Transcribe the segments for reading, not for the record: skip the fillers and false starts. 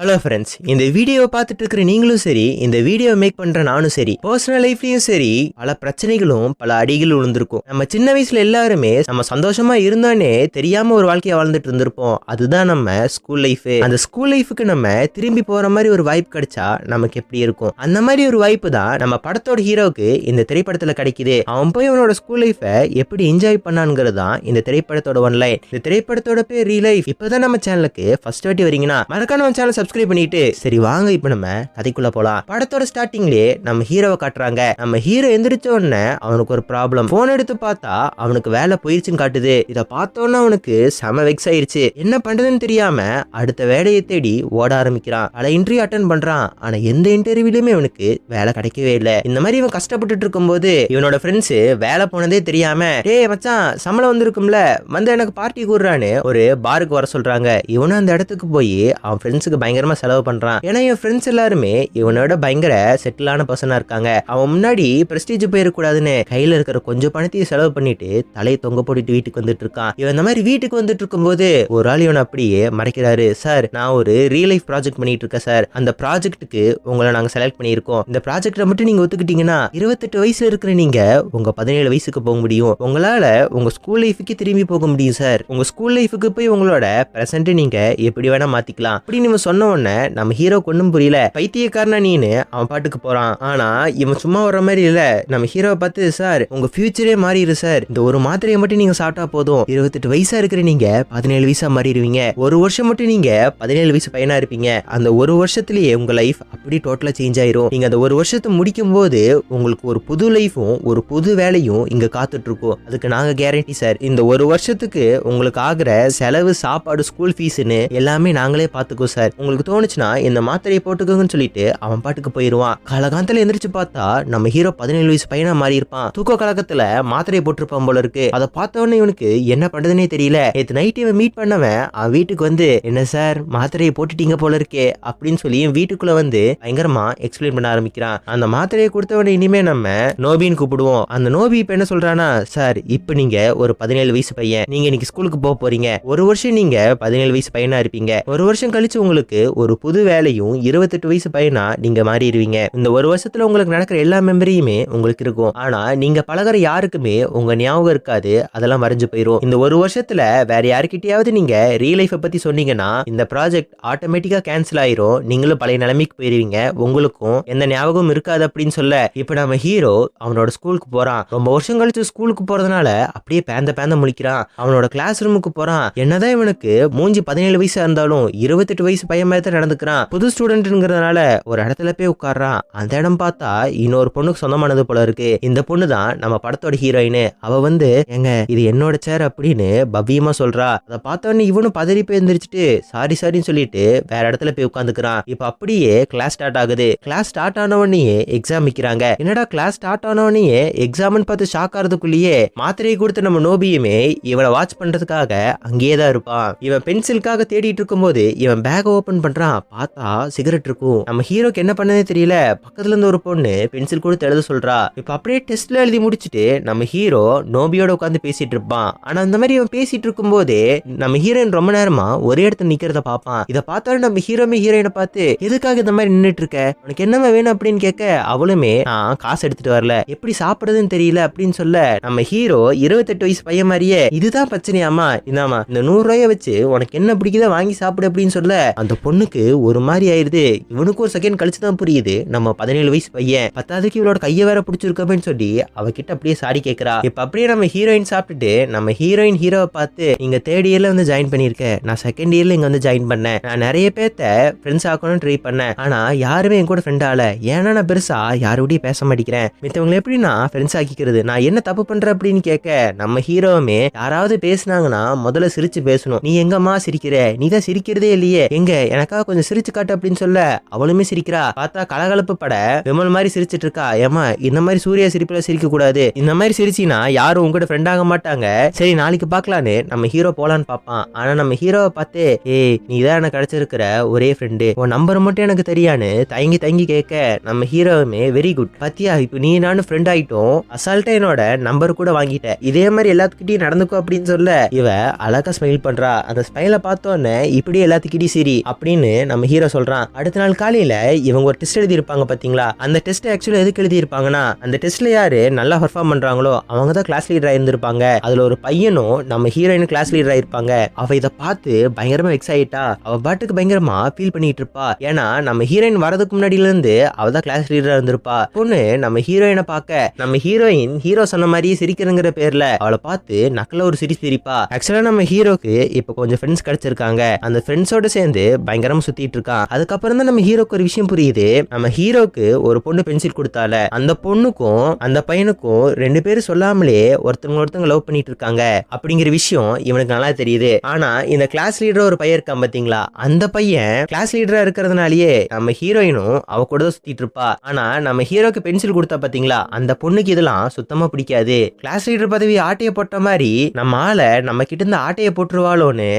Hello friends, இந்த வீடியோவை பார்த்துட்டு இருக்கிற நீங்களும் சரி, இந்த வீடியோ மேக் பண்ற நானும் சரி, பர்சனல் லைஃப்லயும் சரி பல பிரச்சனைகளும் பல அடிகள் விழுந்திருக்கும். நம்ம சின்ன வயசுல எல்லாருமே நம்ம சந்தோஷமா இருந்தோன்னே தெரியாம ஒரு வாழ்க்கையை வாழ்ந்துட்டு இருந்திருப்போம். அதுதான் நம்ம ஸ்கூல் லைஃப். அந்த ஸ்கூல் லைஃபுக்கு நம்ம திரும்பி போற மாதிரி ஒரு வாய்ப்பு கிடைச்சா நமக்கு எப்படி இருக்கும்? அந்த மாதிரி ஒரு வாய்ப்பு தான் நம்ம படத்தோட ஹீரோவுக்கு இந்த திரைப்படத்துல கிடைக்குது. அவன் போய் அவனோட ஸ்கூல் லைஃபை எப்படி என்ஜாய் பண்ணான்ங்கிறது தான் இந்த திரைப்படத்தோட ஒன்லைன். இந்த திரைப்படத்தோட பேர் ரீ லைஃப். இப்பதான் நம்ம சேனலுக்கு ஃபர்ஸ்ட் வாட்டி வரீங்கன்னா மறக்காம நம்ம சேனல் சப்ஸ்கிரைப் பண்ணிட்டு சரி வாங்க இப்ப நம்ம கதைக்குள்ள போலாம். படத்தோட ஸ்டார்டிங்லயே நம்ம ஹீரோவை காட்டுறாங்க. நம்ம ஹீரோ எந்திரிச்ச உடனே அவனுக்கு ஒரு ப்ராப்ளம். போன் எடுத்து பார்த்தா அவனுக்கு வேலை போயிருச்சுன்னு காட்டுது. இத பார்த்தோன்னா அவனுக்கு செம வெக்ஸ் ஆயிருச்சு. என்ன பண்றதுன்னு தெரியாம அடுத்த வேலையை தேடி ஓட ஆரம்பிக்கிறான். பல இன்டர்வியூ அட்டன் பண்றான். ஆனா எந்த இன்டர்வியூலயுமே அவனுக்கு வேலை கிடைக்கவே இல்லை. இந்த மாதிரி இவன் கஷ்டப்பட்டு இருக்கும்போது இவனோட ஃப்ரெண்ட்ஸ் வேலை போனதே தெரியாம டேய் மச்சான் சம்பளம் வந்திருக்கும்ல வந்து எனக்கு பார்ட்டி கூடுறான்னு ஒரு பாருக்கு வர சொல்றாங்க. இவனும் அந்த இடத்துக்கு போய் அவன் ஃப்ரெண்ட்ஸுக்கு பயங்கரமா செலவு பண்றான். ஏன்னா என் ஃப்ரெண்ட்ஸ் எல்லாருமே இவனோட பயங்கர செட்டிலான பர்சனா இருக்காங்க. அவன் முன்னாடி பிரஸ்டீஜ் போயிடக்கூடாதுன்னு கையில இருக்கிற கொஞ்சம் பணத்தையும் செலவு பண்ணிட்டு தலையை தொங்க போட்டுட்டு வீட்டுக்கு வந்துட்டு இருக்கான். இவன் இந்த மாதிரி வீட்டுக்கு வந்துட்டு இருக்கும்போது ஒரு ஆள் இவன் அப்படியே மறைக்கிறாரு. சார், நான் ஒரு ரியல் லைஃப் ப்ராஜெக்ட் பண்ணிட்டு இருக்கேன் சார். அந்த ப்ராஜெக்ட்டுக்கு உங்களை நாங்க செலக்ட் பண்ணியிருக்கோம். இந்த ப்ராஜெக்ட மட்டும் நீங்க ஒத்துக்கிட்டீங்கன்னா 28 வயசுல இருக்கிற நீங்க உங்க 17 வயசுக்கு போக முடியும். உங்களால உங்க ஸ்கூல் லைஃபுக்கு திரும்பி போக முடியும் சார். உங்க ஸ்கூல் லைஃபுக்கு போய் உங்களோட பிரசன்ட் நீங்க எப்படி வேணா மாத்திக்கலாம் அப்படின்னு இவன் சொன்ன உடனே நம்ம ஹீரோ ஒண்ணும் புரியல. பைத்தியக்காரனா நீன்னு அவன் பாட்டுக்கு போறான். ஆனா இவன் சும்மா வர்ற மாதிரி இல்ல. நம்ம ஹீரோவை பார்த்து சார் உங்க ஃபியூச்சரே மாறிடு சார். இந்த ஒரு மாத்திரையை மட்டும் நீங்க சாப்பிட்டா போதும் 28 வயசா இருக்கிற நீங்க 17 வயசா மாறிடுவீங்க. ஒரு வருஷம் மட்டும் நீங்க 17 வயசு பையனா இருப்பீங்க. அந்த ஒரு வருஷத்துலயே உங்க லைஃப் அப்படி டோட்டலா சேஞ்ச் ஆயிரும். நீங்க அந்த ஒரு வருஷத்தை முடிக்கும் போது உங்களுக்கு ஒரு புது லைஃபும் ஒரு புது வேலையும் இங்க காத்துட்டு இருக்கும். அதுக்கு நாங்க கேரண்டி சார். இந்த ஒரு வருஷத்துக்கு உங்களுக்கு ஆகிற செலவு, சாப்பாடு, ஸ்கூல் ஃபீஸ்னு எல்லாமே நாங்களே பாத்துக்கோ சார். உங்களுக்கு தோணுச்சுன்னா இந்த மாத்திரையை போட்டுக்கோங்கன்னு சொல்லிட்டு அவன் பாட்டுக்கு போயிருவான். காலகாலத்துல எந்திரிச்சு பார்த்தா நம்ம ஹீரோ 17 வயசு பையனா மாறி இருப்பான். தூக்க கலக்கத்துல மாத்திரையை போட்டிருப்பான் போல இருக்கு. அதை பார்த்தவொடனே இவனுக்கு என்ன பண்றதுன்னே தெரியல. நேற்று நைட் இவன் மீட் பண்ணவன் அவன் வீட்டுக்கு வந்து என்ன சார் மாத்திரையை போட்டுட்டீங்க போல இருக்கே அப்படின்னு சொல்லி என் வீட்டுக்குள்ள வந்து பயங்கரமா எக்ஸ்பிளைன் பண்ண ஆரம்பிக்கிறான். அந்த மாத்திரையை கொடுத்தவன இனிமே நம்ம நோபின்னு கூப்பிடுவோம். அந்த நோபி இப்ப என்ன சொல்றானா, சார் இப்ப நீங்க ஒரு 17 வயசு பையன், நீங்க இன்னைக்கு ஸ்கூலுக்கு போறீங்க. ஒரு வருஷம் நீங்க 17 வயசு பையனா இருப்பீங்க. ஒரு வருஷம் கழிச்சு உங்களுக்கு ஒரு புது வேலையும் 28 வயசு பையனா நீங்க மாறிடுவீங்க. இந்த ஒரு வருஷத்துல உங்களுக்கு நடக்கிற எல்லா மெமரியுமே உங்களுக்கு இருக்கும். ஆனா நீங்க பழகுற யாருக்குமே உங்க ஞாபகம் இருக்காது. அதெல்லாம் மறைஞ்சு போயிரும். இந்த ஒரு வருஷத்துல வேற யாருக்கிட்டயாவது நீங்க ரியல் லைஃபை பத்தி சொன்னீங்கன்னா இந்த ப்ராஜெக்ட் ஆட்டோமேட்டிக்கா கேன்சல் ஆயிரும். நீங்களும் பழைய நிலைமைக்கு போயிருவீங்க. உங்களுக்கும் எந்த ஞாபகம் இருக்காது அப்படின்னு சொல்ல இப்ப நம்ம ஹீரோ அவனோட ஸ்கூலுக்கு போறான். ரொம்ப வருஷம் கழிச்சு ஸ்கூலுக்கு போறதுனால அப்படியே பேந்த முழிக்கிறான். அவனோட கிளாஸ் ரூமுக்கு போறான். என்னதான் இவனுக்கு மூஞ்சி 17 வயசா இருந்தாலும் 28 வயசு பையன் மாதிரி நடந்துக்கிறான். புது ஸ்டூடெண்ட்ங்கிறதுனால ஒரு இடத்துல போய் உட்கார்றான். அந்த இடம் பார்த்தா இன்னொரு பொண்ணுக்கு சொந்தமானது போல இருக்கு. இந்த பொண்ணு தான் நம்ம படத்தோட ஹீரோயின். அவ வந்து எங்க இது என்னோட சேர் அப்படின்னு பவ்யமா சொல்றா. அதை பார்த்தோன்னே இவனும் பதறி போய் எந்திரிச்சிட்டு சாரின்னு சொல்லிட்டு வேற இடத்துல போய் உட்காந்துக்கிறான். இப்ப அப்படியே கிளாஸ் ஸ்டார்ட் ஆகுது. கிளாஸ் ஸ்டார்ட் ஆனவனே எக்ஸாம் வைக்கிறாங்க. என்னடா கிளாஸ் ஸ்டார்ட் ஆனவனே எக்ஸாம்னு பார்த்து ஷாக் ஆறதுக்குள்ளேயே மாத்திரையை கொடுத்து நம்ம நோபியுமே இவனை வாட்ச் பண்றதுக்காக அங்கேயே தான் இருப்பான். இவன் பென்சிலுக்காக தேடிட்டு இருக்கும் போது இவன் பேக் ஓபன் பண்றான். பார்த்தா சிகரெட் இருக்கும். நம்ம ஹீரோக்கு என்ன பண்ணதே தெரியல. பக்கத்துல இருந்து ஒரு பொண்ணு பென்சில் கொடுத்து எழுத சொல்றா. இப்ப அப்படியே டெஸ்ட்ல எழுதி முடிச்சுட்டு நம்ம ஹீரோ நோபியோட உட்காந்து பேசிட்டு இருப்பான். ஆனா அந்த மாதிரி அவன் பேசிட்டு இருக்கும் போதே நம்ம ஹீரோயின் ரொம்ப நேரமா ஒரே இடத்துல நிக்கிறத பாப்பான். இதை பார்த்தாலும் நம்ம ஹீரோயினை பார்த்து எதுக்காக இந்த மாதிரி நின்னுட்டு இருக்க, உனக்கு என்னமா வேணும் அப்படின்னு கேட்க அவளுமே நான் காசு எடுத்துட்டு வரல, எப்படி சாப்பிடுறதுன்னு தெரியல அப்படின்னு சொல்ல நம்ம ஹீரோ 28 வயசு பையன் மாதிரியே இதுதான் பிரச்சனையாமா, இந்தாமா இந்த 100 ரூபாய வச்சு உனக்கு என்ன பிடிக்குதோ வாங்கி சாப்பிடு அப்படின்னு சொல்ல அந்த பொண்ணுக்கு ஒரு மாதிரி ஆயிருது. இவனுக்கு ஒரு செகண்ட் கழிச்சுதான் புரியுது நம்ம 17 வயசு பையன். பத்தாவதுக்கு இவளோட கையை வேற பிடிச்சிருக்கோம்னு சொல்லி அவகிட்ட அப்படியே சாடி கேட்கறா. இப்ப அப்படியே நம்ம ஹீரோயின் சாப்பிட்டுட்டு நம்ம ஹீரோயின் ஹீரோவை பார்த்து நீங்க 3rd இயர்ல வந்து ஜாயின் பண்ணிருக்கேன், நான் 2nd இயர்ல இங்க வந்து ஜாயின் பண்ணேன். நான் நிறைய பேர்த்த ஃப்ரெண்ட்ஸ் ஆக்கணும்னு ட்ரை பண்ணேன். ஆனா யாருமே என் கூட ஃப்ரெண்ட் ஆகல. ஏன்னா நான் பெருசா யாரோடய பேச மாட்டேங்கிறேன். மித்தவங்களை எப்படி நான் ஃப்ரெண்ட்ஸ் ஆக்கிக்கிறது, நான் என்ன தப்பு பண்றேன் அப்படின்னு கேட்க நம்ம ஹீரோவுமே யாராவது பேசினாங்கன்னா முதல்ல சிரிச்சு பேசணும். நீ எங்கம்மா சிரிக்கிற, நீ தான் சிரிக்கிறதே இல்லையே, எங்க எனக்காக கொஞ்சம் சிரிச்சு காட்டு அப்படின்னு சொல்ல அவளுமே சிரிக்கிறா. பார்த்தா கலகலப்பு பட விமல் மாதிரி சிரிச்சிட்டு இருக்கா. ஏமா இந்த மாதிரி சூர்யா சிரிப்புல சிரிக்க கூடாது, இந்த மாதிரி சிரிச்சினா யாரும் உங்ககிட்ட ஃப்ரெண்ட் ஆக மாட்டாங்க, சரி நாளைக்கு பாக்கலான்னு நம்ம ஹீரோ போலான்னு பாப்பான். ஆனா நம்ம ஹீரோவை பார்த்து ஏய் நீ தான் எனக்கு கிடைச்சிருக்கிற ஒரே ஃப்ரெண்டு, உன் நம்பர் மட்டும் எனக்கு தெரியான்னு தயங்கி கேட்க நம்ம ஹீரோவுமே வெரி குட் பாத்தியா இப்ப நீ நானும் ஃப்ரெண்ட் ஆயிட்டோம், அசால்ட்டா என்னோட நம்பர் கூட வாங்கிட்ட, இதே மாதிரி எல்லாத்துக்கிட்டையும் நடந்துக்கோ அப்படின்னு சொல்ல இவ அழகா ஸ்மைல் பண்றா. அந்த ஸ்மைலை பார்த்தோன்னே இப்படி எல்லாத்துக்கிட்டையும் சரி அப்படின்னு அப்படின்னு நம்ம ஹீரோ சொல்றான். அடுத்த நாள் காலையில இவங்க ஒரு டெஸ்ட் எழுதி இருப்பாங்க பாத்தீங்களா, அந்த டெஸ்ட் ஆக்சுவலா எதுக்கு எழுதி இருப்பாங்கன்னா, அந்த டெஸ்ட்ல யாரு நல்லா பெர்ஃபார்ம் பண்றாங்களோ அவங்க தான் கிளாஸ் லீடரா இருந்திருப்பாங்க. அதுல ஒரு பையனும் நம்ம ஹீரோயின் கிளாஸ் லீடரா இருப்பாங்க. அவ இதை பார்த்து பயங்கரமா எக்ஸைட்டா அவ பாட்டுக்கு பயங்கரமா ஃபீல் பண்ணிட்டு இருப்பா. ஏன்னா நம்ம ஹீரோயின் வரதுக்கு முன்னாடில இருந்து அவ தான் கிளாஸ் லீடரா இருந்திருப்பா. பொண்ணு நம்ம ஹீரோயினை பார்க்க நம்ம ஹீரோயின் ஹீரோ சொன்ன மாதிரியே சிரிக்கிறங்கிற பேர்ல அவளை பார்த்து நக்கல ஒரு சிரிப்பா. ஆக்சுவலா நம்ம ஹீரோக்கு இப்ப கொஞ்சம் ஃப்ரெண்ட்ஸ் கிடைச்சிருக்காங்க. அந்த ஃப்ரெண்ட்ஸோட சேர்ந்து பயங்கரமா சுத்திட்டு இருக்கான். அதுக்கப்புறம் தான் நம்ம ஹீரோக்கு ஒரு விஷயம் புரியுது. நம்ம ஹீரோக்கு ஒரு பொண்ணு பென்சில் கொடுத்தால, அந்த பொண்ணுக்கும் அந்த பையனுக்கும் ரெண்டு பேரும் சொல்லாமலே ஒருத்தவங்க லவ் பண்ணிட்டு இருக்காங்க அப்படிங்கிற விஷயம் இவனுக்கு நல்லா தெரியுது. ஆனா இந்த கிளாஸ் லீடர் ஒரு பையன் இருக்கான் பாத்தீங்களா, அந்த பையன் கிளாஸ் லீடரா இருக்கிறதுனாலயே நம்ம ஹீரோயினும் அவ கூட தான் சுத்திட்டு இருப்பா. ஆனா நம்ம ஹீரோக்கு பென்சில் கொடுத்தா பாத்தீங்களா, அந்த பொண்ணுக்கு இதெல்லாம் சுத்தமா பிடிக்காது. கிளாஸ் லீடர் பதவி ஆட்டைய போட்ட மாதிரி நம்ம ஆளை நம்ம கிட்ட இருந்து ஆட்டைய போட்டுருவாளோன்னு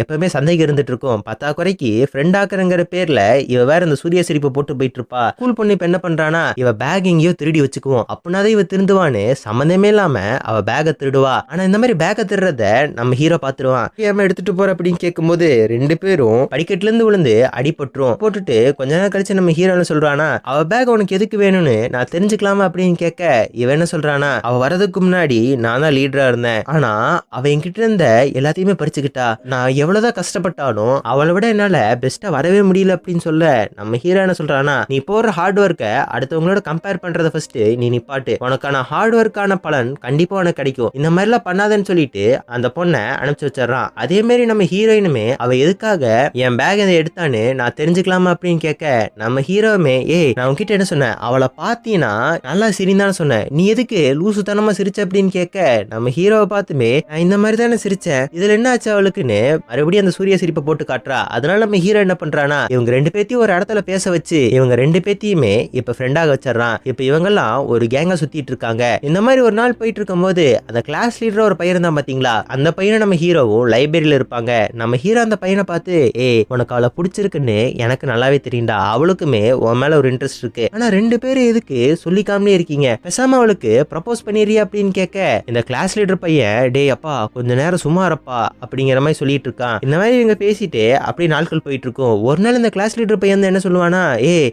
எப்பவுமே சந்தேகம் இருந்துட்டு இருக்கும். பத்தா குறைக்கு ஃப்ரெண்ட் ஆக்குறங்கிற பேர்ல இவ வேற இந்த சூரிய சிரிப்பு போட்டு போயிட்டு இருப்பா. ஸ்கூல் பொண்ணு இப்ப என்ன பண்றானா, இவ பேக் எங்கேயோ திருடி வச்சுக்குவோம், அப்படின்னாதான் இவ திருந்துவான்னு சம்பந்தமே இல்லாம அவ பேக திருடுவா. ஆனா இந்த மாதிரி பேக திருடுறத நம்ம ஹீரோ பாத்துருவான். ஏமா எடுத்துட்டு போற அப்படின்னு கேட்கும் போது ரெண்டு பேரும் படிக்கட்டுல இருந்து விழுந்து அடிபட்டுரும். போட்டுட்டு கொஞ்ச நேரம் கழிச்சு நம்ம ஹீரோ சொல்றானா, அவ பேக் உனக்கு எதுக்கு வேணும்னு நான் தெரிஞ்சுக்கலாமா அப்படின்னு கேட்க இவ என்ன சொல்றானா, அவ வரதுக்கு முன்னாடி நான் தான் லீடரா இருந்தேன், ஆனா அவ என்கிட்ட இருந்த எல்லாத்தையுமே பறிச்சுக்கிட்டா, நான் எவ்வளவுதான் கஷ்டப்பட்டாலும் அவளை விட என்னால பெஸ்டா வரவே முடியல அப்படின்னு சொல்ல நம்ம ஹீரோ என்ன சொல்றானா, நீ போற ஹார்ட் ஒர்க்க அடுத்தவங்களோட கம்பேர் பண்றத ஃபர்ஸ்ட் நீ நிப்பாட்டு, உனக்கான ஹார்ட் ஒர்க்கான பலன் கண்டிப்பா உனக்கு கிடைக்கும், இந்த மாதிரி எல்லாம் பண்ணாதன்னு சொல்லிட்டு அந்த பொண்ணை அனுப்பிச்சு வச்சிடறான். அதே மாதிரி நம்ம ஹீரோயினுமே அவ எதுக்காக என் பேக் இதை எடுத்தான்னு நான் தெரிஞ்சுக்கலாமா அப்படின்னு கேட்க நம்ம ஹீரோவுமே, நான் உன்கிட்ட என்ன சொன்னேன், அவளை பாத்தீங்கன்னா நல்லா சிரிந்தான்னு சொன்னேன், நீ எதுக்கு லூசுத்தனமா சிரிச்ச அப்படின்னு கேட்க நம்ம ஹீரோவை பார்த்துமே நான் இந்த மாதிரி தானே சிரிச்சேன், இதுல என்ன ஆச்சு அவளுக்குன்னு மறுபடியும் அந்த சூரிய சிரிப்பை போட்டு காட்டுறா. அதனால நம்ம ஹீரோ என்ன பண்றானா, இவங்க ரெண்டு பேத்தையும் ஒரு இடத்துல பேச வச்சு இவங்க ரெண்டு பேத்தையுமே இப்ப ஃப்ரெண்டாக வச்சிடறான். இப்ப இவங்க எல்லாம் ஒரு கேங்கா சுத்திட்டு இருக்காங்க. இந்த மாதிரி ஒரு நாள் போயிட்டு இருக்கும் போது அந்த கிளாஸ் லீடர் ஒரு பையன் தான் பாத்தீங்களா, அந்த பையனை நம்ம ஹீரோவும் லைப்ரரியில இருப்பாங்க. நம்ம ஹீரோ அந்த பையனை பார்த்து, உனக்கு அவளை பிடிச்சிருக்குன்னு எனக்கு நல்லாவே தெரியும்டா, அவளுக்குமே உன் மேல ஒரு இன்ட்ரெஸ்ட் இருக்கு, ஆனா ரெண்டு பேரும் எதுக்கு சொல்லிக்காமலே இருக்கீங்க, பேசாம அவளுக்கு ப்ரப்போஸ் பண்ணிடுறியா அப்படின்னு கேட்க இந்த கிளாஸ் லீடர் பையன், டேய் அப்பா கொஞ்ச நேரம் சும்மா இருப்பா அப்படிங்கிற மாதிரி சொல்லிட்டு இருக்கான். இந்த மாதிரி இவங்க பேசிட்டு அப்படியே நாட்கள் போயிட்டு இருக்கும். ஒரு நாள் இந்த கிளாஸ் லீடர் பையன் என்ன சொல்லுவானா,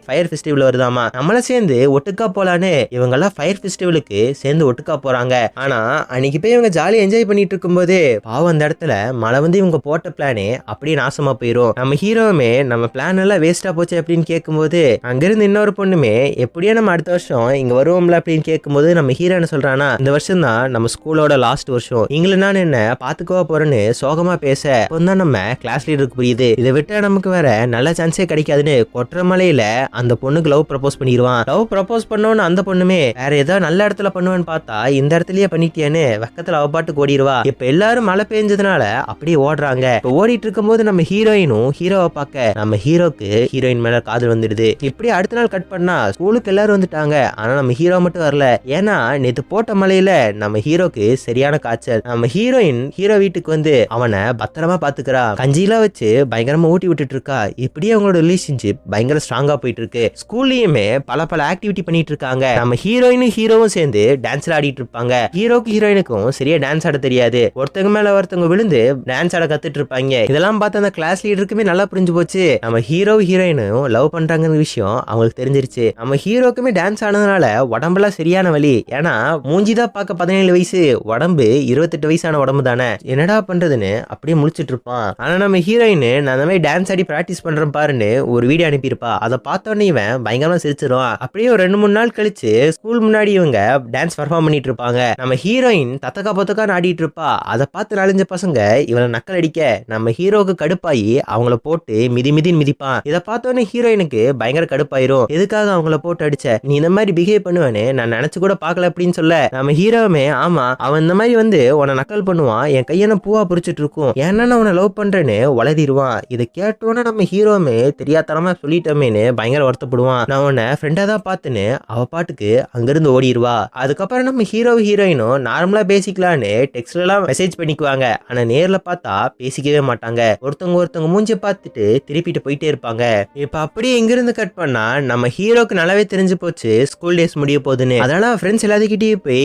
ஃபயர் ஃபெஸ்டிவல் வருதாமா, நம்மள சேர்ந்து ஒட்டுக்கா போலான்னு இவங்க எல்லாம் ஃபயர் ஃபெஸ்டிவலுக்கு சேர்ந்து ஒட்டுக்கா போறாங்க. ஆனா அன்னைக்கு போய் இவங்க ஜாலியா என்ஜாய் பண்ணிட்டு இருக்கும் போது பாவம் அந்த இடத்துல மழை வந்து இவங்க போட்ட பிளானே அப்படியே நாசமா போயிரும். நம்ம ஹீரோவுமே நம்ம பிளான் எல்லாம் வேஸ்டா போச்சு அப்படின்னு கேட்கும்போது அங்கிருந்து இன்னொரு பொண்ணுமே எப்படியோ நம்ம அடுத்த வருஷம் இங்க வருவோம்ல அப்படின்னு கேட்கும்போது நம்ம ஹீரோ என்ன சொல்றானா, இந்த வருஷம் தான் நம்ம ஸ்கூலோட லாஸ்ட் வருஷம், இங்களை நான் என்ன பாத்துக்கவா போறேன்னு சோகமா பேச தான் நம்ம கிளாஸ் லீடருக்கு புரியுது, இதை விட்டா நமக்கு வேற நல்ல சான்ஸே கிடைக்காதுன்னு கொற்றமலையில அந்த பொண்ணுக்கு லவ் ப்ரப்போஸ் பண்ணிடுவான். லவ் ப்ரப்போஸ் பண்ணோன்னு அந்த பொண்ணுமே வேற ஏதாவது நல்ல இடத்துல பண்ணுவேன்னு பார்த்தா இந்த இடத்துலயே பண்ணிட்டியான்னு வெக்கத்துல அவ பாட்டுக்கு ஓடிடுவா. இப்ப எல்லாரும் மழை பெஞ்சதுனால அப்படியே ஓடுறாங்க. இப்ப ஓடிட்டு இருக்கும் போது நம்ம ஹீரோயினும் ஹீரோவை பார்க்க நம்ம ஹீரோக்கு ஹீரோயின் மேல காதல் வந்துடுது. இப்படி அடுத்த நாள் கட் பண்ணா ஸ்கூலுக்கு எல்லாரும் வந்துட்டாங்க. ஆனா நம்ம ஹீரோ மட்டும் வரல. ஏன்னா நேத்து போட்ட மலையில நம்ம ஹீரோக்கு சரியான காய்ச்சல். நம்ம ஹீரோயின் ஹீரோ வீட்டுக்கு வந்து அவனை பத்திரமா பாத்துக்கிறா, கஞ்சிலாம் வச்சு பயங்கரமா ஊட்டி விட்டுட்டு இருக்கா. இப்படியே அவங்களோட ரிலேஷன்ஷிப் பயங்கர ஸ்ட்ராங்கா போயிட்டு இருக்கு. ஸ்கூல்லயுமே பல ஆக்டிவிட்டி பண்ணிட்டு இருக்காங்க. நம்ம ஹீரோயினும் ஹீரோவும் சேர்ந்து டான்ஸ்ல ஆடிட்டு இருப்பாங்க. ஹீரோக்கு ஹீரோயினுக்கும் சரியா டான்ஸ் ஆட தெரியாது. ஒருத்தங்க மேல ஒருத்தவங்க விழுந்து டான்ஸ் ஆட கத்துட்டு இருப்பாங்க. இதெல்லாம் பார்த்து அந்த கிளாஸ் லீடருக்குமே நல்லா புரிஞ்சு போச்சு, நம்ம ஹீரோ ஹீரோயினும் லவ் பண்றாங்கன்னு விஷயம் அவங்களுக்கு தெரிஞ்சிருச்சு. நம்ம ஹீரோக்குமே டான்ஸ் ஆனதுனால உடம்பெல்லாம் சரியான வலி. ஏன்னா மூஞ்சிதான் பார்க்க 17 வயசு, உடம்பு 28 வயசான உடம்பு தானே, என்னடா பண்றதுன்னு அப்படியே முழிச்சிட்டு இருப்பான். ஆனா நம்ம ஹீரோயின் நான் அந்த மாதிரி டான்ஸ் ஆடி பிராக்டிஸ் பண்றேன் பாருன்னு ஒரு வீடியோ அனுப்பியிருப்பா. அதை பார்த்தோன்னே இவன் பயங்கரமா சிரிச்சிருவான். அப்படியே ஒரு 2-3 நாள் கழிச்சு ஸ்கூல் முன்னாடி இவங்க டான்ஸ் பர்ஃபார்ம் பண்ணிட்டு இருப்பாங்க. நம்ம ஹீரோயின் தத்தக்கா பொத்தக்கா ஆடிட்டு இருப்பா. அதை பார்த்து 4-5 பசங்க இவனை நக்கல் அடிக்க நம்ம ஹீரோக்கு கடுப்பாயி அவங்கள போட்டு மிதின்னு மிதிப்பான். இதை பார்த்தோன்னே ஹீரோயினுக்கு பயங்கர கடுப்பாயிரும். எதுக்காக அவங்கள போட்டு அடிச்ச, நீ இந்த மாதிரி பிஹேவ் பண்ணுவேன்னு நான் நினைச்சு கூட பார்க்கல அப்படின்னு சொல்ல நம்ம ஹீரோவுமே, ஆமா அவன் இந்த மாதிரி வந்து உன்னை நக்கல் பண்ணுவான், என் கையன பூவா புரிச்சிட்டு இருக்கும், ஏன்னா நான் உன்னை லவ் பண்றேன்னு வளரிடுவான். இதை கேட்டோன்னு நம்ம ஹீரோவுமே தெரியாதனமா சொல்லிட்டோமேன்னு பயங்கர வருத்தப்படுவான். நான் உன்னை ஃப்ரெண்டா தான் பார்த்துன்னு அவ பாட்டுக்கு அங்கிருந்து ஓடிடுவா. அதுக்கப்புறம் நம்ம ஹீரோ ஹீரோயினும் நார்மலா பேசிக்கலான்னு டெக்ஸ்ட்ல எல்லாம் மெசேஜ் பண்ணிக்குவாங்க. ஆனா நேர்ல பார்த்தா பேசிக்கவே மாட்டாங்க. ஒருத்தவங்க மூஞ்சி பார்த்துட்டு திருப்பிட்டு போயிட்டே இருப்பாங்க. இப்ப அப்படியே எங்கிருந்து கட் பண்ணா நம்ம ஹீரோக்கு நல்லாவே தெரிஞ்சு போச்சு ஸ்கூல் டேஸ் முடிய போகுதுன்னு. அதனால ஃப்ரெண்ட்ஸ் எல்லாத்துக்கிட்டயும் போய்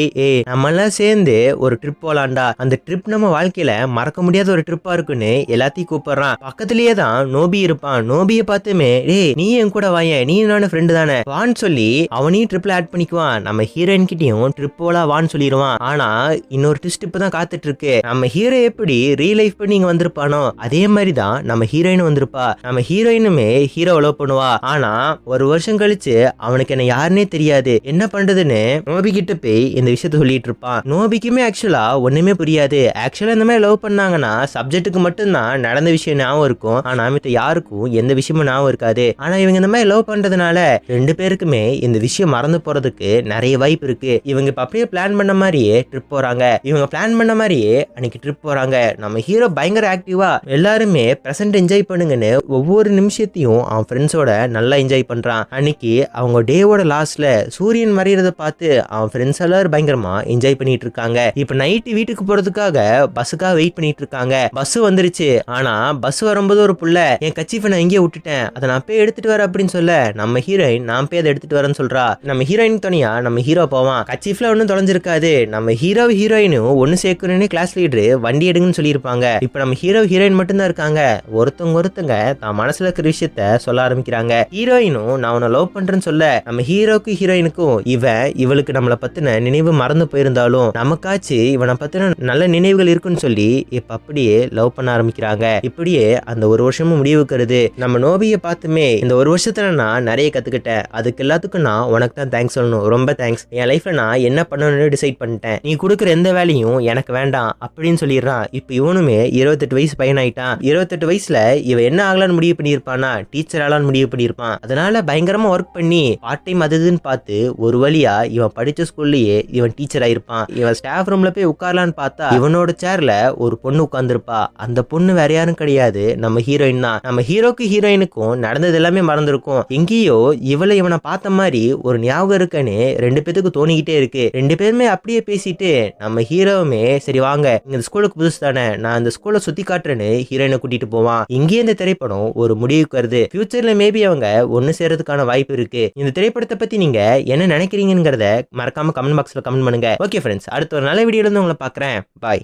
நம்ம எல்லாம் சேர்ந்து ஒரு ட்ரிப் போலாண்டா, அந்த ட்ரிப் நம்ம வாழ்க்கையில மறக்க முடியாத ஒரு ட்ரிப்பா இருக்குன்னு எல்லாத்தையும் கூப்பிடுறான். பக்கத்திலேயே தான் தான் நோபி இருப்பான். நோபியை பார்த்துமே டேய் நீ என் கூட வாயேன், நீ நானும் ஃப்ரெண்டு தானே வான்னு சொல்லி அவனையும் ட்ரிப்ல ஆட் பண்ணிக்குவான். நம்ம ஹீரோயின் கிட்டயும் ட்ரிப் போல வான்னு சொல்லிடுவான். ஆனா இன்னொரு ட்விஸ்ட் இப்பதான் காத்துட்டு இருக்கு. நம்ம ஹீரோ எப்படி ரீல் லைஃப் பண்ணி இங்க வந்திருப்பானோ அதே மாதிரி தான் நம்ம ஹீரோயின் வந்திருப்பா. நம்ம ஹீரோயினுமே ஹீரோ லவ் பண்ணுவா. ஆனா ஒரு வருஷம் கழிச்சு அவனுக்கு என்ன யாருன்னே தெரியாது, என்ன பண்றதுன்னு நோபி கிட்ட போய் இந்த விஷயத்த சொல்லிட்டு இருப்பான். நோபிக்குமே ஆக்சுவலா ஒண்ணுமே புரியாது. ஆக்சுவலா இந்த மாதிரி லவ் பண்ணாங்கன்னா சப்ஜெக்ட்டுக்கு மட்டும்தான் நடந்த விஷயம் ஞாபகம் இருக்கும். ஆனா மித்த யாருக்கும் எந்த விஷயமும் ஞாபகம் இருக்காது. ஆனா இவங்க இந்த மாதிரி லவ் பண்றதுனால ரெண்டு பேருக்குமே இந்த விஷயம் மறந்து போறதுக்கு நிறைய வாய்ப்பு இருக்கு. இவங்க இப்ப அப்படியே பிளான் பண்ண மாதிரியே ட்ரிப் போறாங்க. இவங்க பிளான் பண்ண மாதிரியே அன்னைக்கு ட்ரிப் போறாங்க. நம்ம ஹீரோ பயங்கர ஆக்டிவா எல்லாருமே பிரசன்ட் என்ஜாய் பண்ணுங்கன்னு ஒவ்வொரு நிமிஷத்தையும் அவன் ஃப்ரெண்ட்ஸோட நல்லா என்ஜாய் பண்றான். அன்னைக்கு அவங்க டேவோட லாஸ்ட்ல சூரியன் மறையறத பார்த்து அவன் ஃப்ரெண்ட்ஸ் எல்லாரும் பயங்கரமா என்ஜாய் பண்ணிட்டு இருக்காங்க. இப்ப நைட்டு வீட்டுக்கு போறதுக்காக பஸ்ஸுக்காக வெயிட் பண்ணிட்டு இருக்காங்க. பஸ் வந்துருச்சு. ஆனா பஸ் வரும்போது ஒரு புள்ள என் கச்சிஃபை நான் எங்கேயே விட்டுட்டேன், அதை நான் போய் எடுத்துட்டு வர அப்படின்னு சொல்ல நம்ம ஹீரோயின் நான் போய் அதை எடுத்துட்டு வரேன்னு சொல்றா. நம்ம ஹீரோயின் துணையா நம்ம ஹீரோ போவான். கச்சிஃப்ல ஒன்னும் தொலைஞ்சிருக்காது. நம்ம ஹீரோ ஹீரோயினும் ஒன்னு சேர்க்கணும்னு கிளாஸ் லீடர் வண்டி எடுங்கன்னு சொல்லியிருப்பாங்க. இப்ப நம்ம ஹீரோ ஹீரோயின் மட்டும்தான் இருக்காங்க. ஒருத்தங்க தான் மனசுல இருக்கிற விஷயத்த சொல்ல ஆரம்பிக்கிறாங்க. ஹீரோயினும் நான் உன்னை லவ் பண்றேன்னு சொல்ல நம்ம ஹீரோக்கு ஹீரோயினுக்கும் இவளுக்கு நம்மளை பத்தின நினைவு மறந்து போயிருந்தாலும் நமக்காச்சு இவனை பத்தின நல்ல நினைவுகள் இருக்குன்னு சொல்லி இப்ப அப்படியே லவ் பண்ண ஆரம்பிக்கிறாங்க. இப்படியே அந்த ஒரு வருஷமும் முடிவுக்கு வருது. நம்ம நோபியை பார்த்துமே இந்த ஒரு வருஷத்துல நான் நிறைய கத்துக்கிட்டேன், அதுக்கு எல்லாத்துக்கும் நான் உனக்கு தான் தேங்க்ஸ் சொல்லணும், ரொம்ப தேங்க்ஸ். என் லைஃப்ல நான் என்ன பண்ணணும்னு டிசைட் பண்ணிட்டேன், நீ கொடுக்குற எந்த வேலையும் எனக்கு வேண்டாம் அப்படின்னு சொல்லிடுறான். இப்ப இவனுமே 28 வயசு பையன் ஆயிட்டான். 28 வயசுல இவன் என்ன ஆகலான்னு முடிவு பண்ணியிருப்பானா டீச்சர் ஆகலான்னு முடிவு பண்ணியிருப்பான். அதனால பயங்கரமா ஒர்க் பண்ணி பார்ட் டைம் அதுன்னு பார்த்து ஒரு வழியா இவன் படிச்ச ஸ்கூல்லயே இவன் டீச்சர் ஆயிருப்பான். இவன் ஸ்டாஃப் ரூம்ல போய் உட்காரலான்னு பார்த்தா இவனோட சேர்ல ஒரு பொண்ணு உட்கார்ந்துருப்பா. அந்த பொண்ணு வேற யாரும் கிடையாது, நம்ம ஹீரோயின் தான். நம்ம ஹீரோக்கு ஹீரோயினுக்கும் நடந்தது எல்லாமே மறந்துருக்கும். எங்கேயோ இவனை பார்த்த மாதிரி ஒரு ஞாபகம் இருக்குன்னு ரெண்டு பேத்துக்கு தோணிக்கிட்டே இருக்கு. ரெண்டு பேருமே அப்படியே பேசிட்டு நம்ம ஹீரோவுமே சரி வாங்க இந்த ஸ்கூலுக்கு புதுசு தானே, நான் இந்த ஸ்கூலை சுத்தி காட்டுறேன்னு ஹீரோயினை கூட்டிட்டு போவான். இங்கேயே இந்த திரைப்படம் ஒரு முடிவுக்கு வருது. ஃபியூச்சர்ல மேபி அவங்க ஒன்னு சேர்றதுக்கான வாய்ப்பு இருக்கு. இந்த திரைப்படத்தை பத்தி நீங்க என்ன நினைக்கிறீங்கிறத மறக்காம கமெண்ட் பாக்ஸ்ல கமெண்ட் பண்ணுங்க. ஓகே ஃப்ரெண்ட்ஸ், அடுத்த ஒரு நல்ல வீடியோல இருந்து உங்களை பார்க்கறேன். பாய்.